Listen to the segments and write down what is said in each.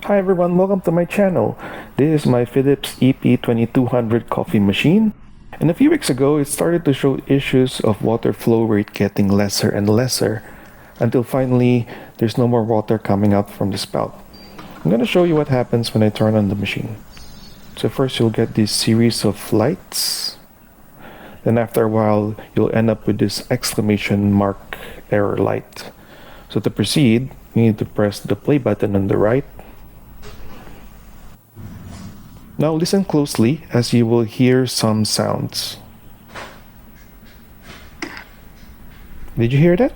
Hi everyone, welcome to my channel. This is my Philips EP2200 coffee machine. And a few weeks ago, it started to show issues of water flow rate getting lesser and lesser until finally there's no more water coming out from the spout. I'm going to show you what happens when I turn on the machine. So first you'll get this series of lights. Then after a while, you'll end up with this exclamation mark error light. So to proceed, you need to press the play button on the right. Now listen closely as you will hear some sounds. Did you hear that?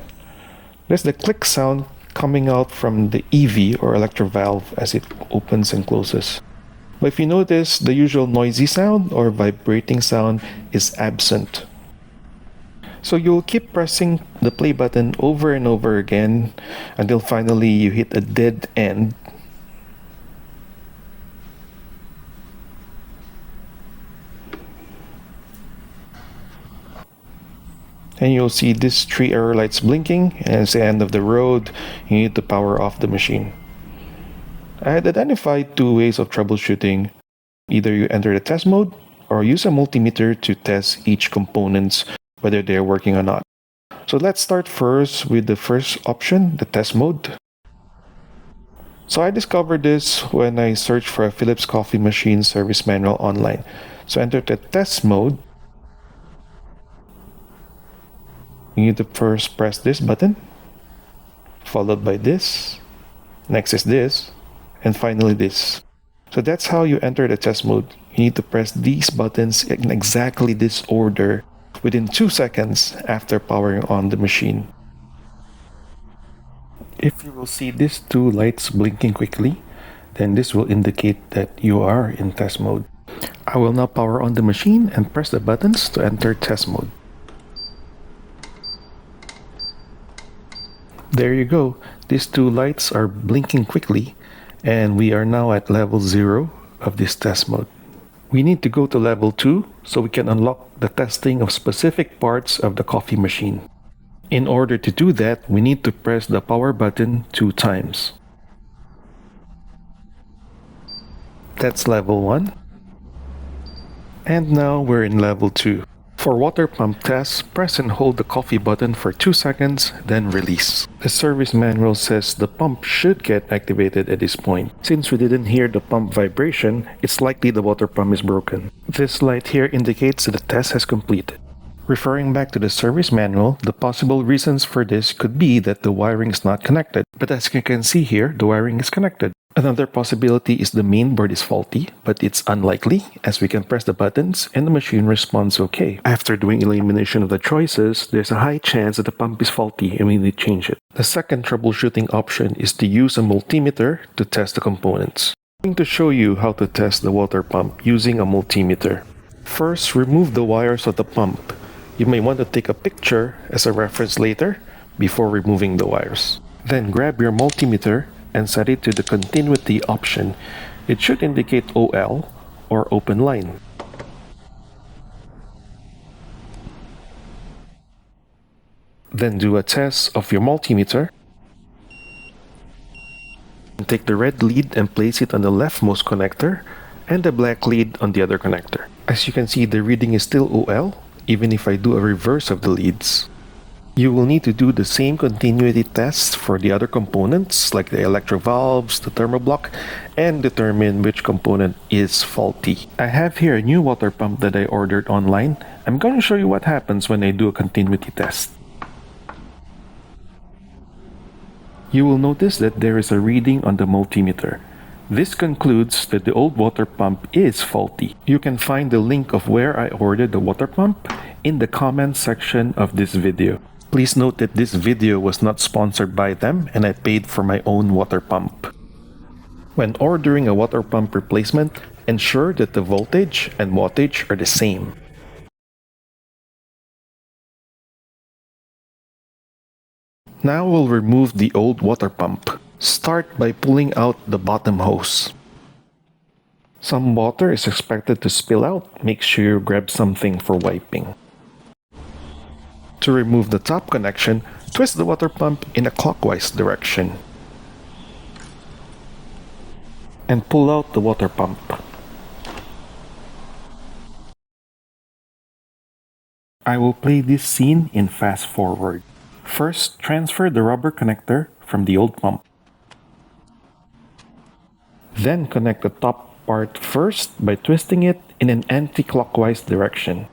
That's the click sound coming out from the EV or electro valve as it opens and closes. But if you notice, the usual noisy sound or vibrating sound is absent. So you'll keep pressing the play button over and over again until finally you hit a dead end. And you'll see these three error lights blinking, and it's the end of the road. You need to power off the machine. I had identified two ways of troubleshooting. Either you enter the test mode or use a multimeter to test each components, whether they're working or not. So let's start first with the first option, the test mode. So I discovered this when I searched for a Philips coffee machine service manual online. So enter the test mode. You need to first press this button, followed by this, next is this, and finally this. So that's how you enter the test mode. You need to press these buttons in exactly this order within 2 seconds after powering on the machine. If you will see these two lights blinking quickly, then this will indicate that you are in test mode. I will now power on the machine and press the buttons to enter test mode. There you go. These two lights are blinking quickly, and we are now at level 0 of this test mode. We need to go to level 2 so we can unlock the testing of specific parts of the coffee machine. In order to do that, we need to press the power button 2 times. That's level 1. And now we're in level 2. For water pump tests, press and hold the coffee button for 2 seconds, then release. The service manual says the pump should get activated at this point. Since we didn't hear the pump vibration, it's likely the water pump is broken. This light here indicates that the test has completed. Referring back to the service manual, the possible reasons for this could be that the wiring is not connected. But as you can see here, the wiring is connected. Another possibility is the main board is faulty, but it's unlikely as we can press the buttons and the machine responds okay. After doing elimination of the choices, there's a high chance that the pump is faulty and we need to change it. The second troubleshooting option is to use a multimeter to test the components. I'm going to show you how to test the water pump using a multimeter. First, remove the wires of the pump. You may want to take a picture as a reference later before removing the wires. Then grab your multimeter and set it to the continuity option. It should indicate OL or open line. Then do a test of your multimeter. Take the red lead and place it on the leftmost connector and the black lead on the other connector. As you can see, the reading is still OL even if I do a reverse of the leads. You will need to do the same continuity tests for the other components like the electro valves, the thermoblock, and determine which component is faulty. I have here a new water pump that I ordered online. I'm going to show you what happens when I do a continuity test. You will notice that there is a reading on the multimeter. This concludes that the old water pump is faulty. You can find the link of where I ordered the water pump in the comment section of this video. Please note that this video was not sponsored by them and I paid for my own water pump. When ordering a water pump replacement, ensure that the voltage and wattage are the same. Now we'll remove the old water pump. Start by pulling out the bottom hose. Some water is expected to spill out. Make sure you grab something for wiping. To remove the top connection, twist the water pump in a clockwise direction. and pull out the water pump. I will play this scene in fast forward. First, transfer the rubber connector from the old pump. Then connect the top part first by twisting it in an anti-clockwise direction.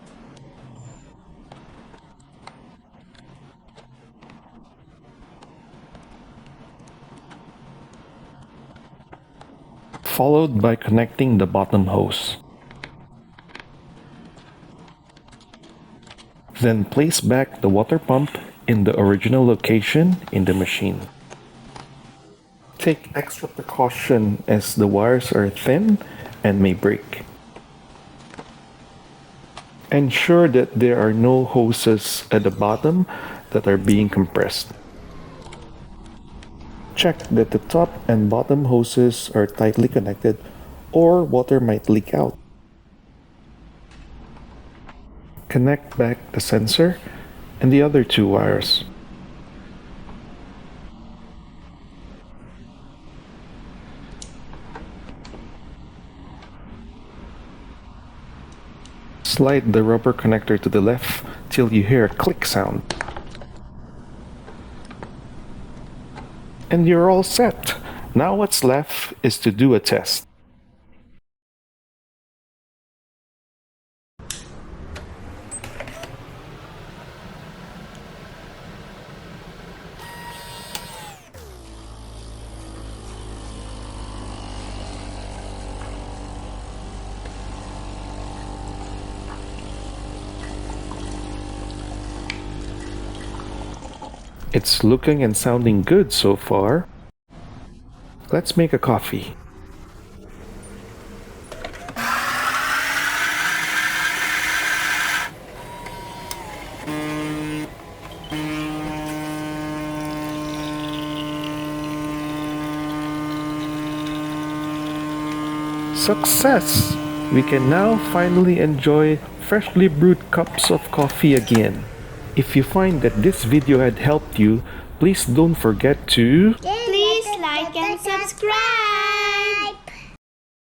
Followed by connecting the bottom hose. Then place back the water pump in the original location in the machine. Take extra precaution as the wires are thin and may break. Ensure that there are no hoses at the bottom that are being compressed. Check that the top and bottom hoses are tightly connected or water might leak out. Connect back the sensor and the other two wires. Slide the rubber connector to the left till you hear a click sound. And you're all set. Now what's left is to do a test. It's looking and sounding good so far. Let's make a coffee. Success! We can now finally enjoy freshly brewed cups of coffee again. If you find that this video had helped you, please don't forget to Please like and subscribe!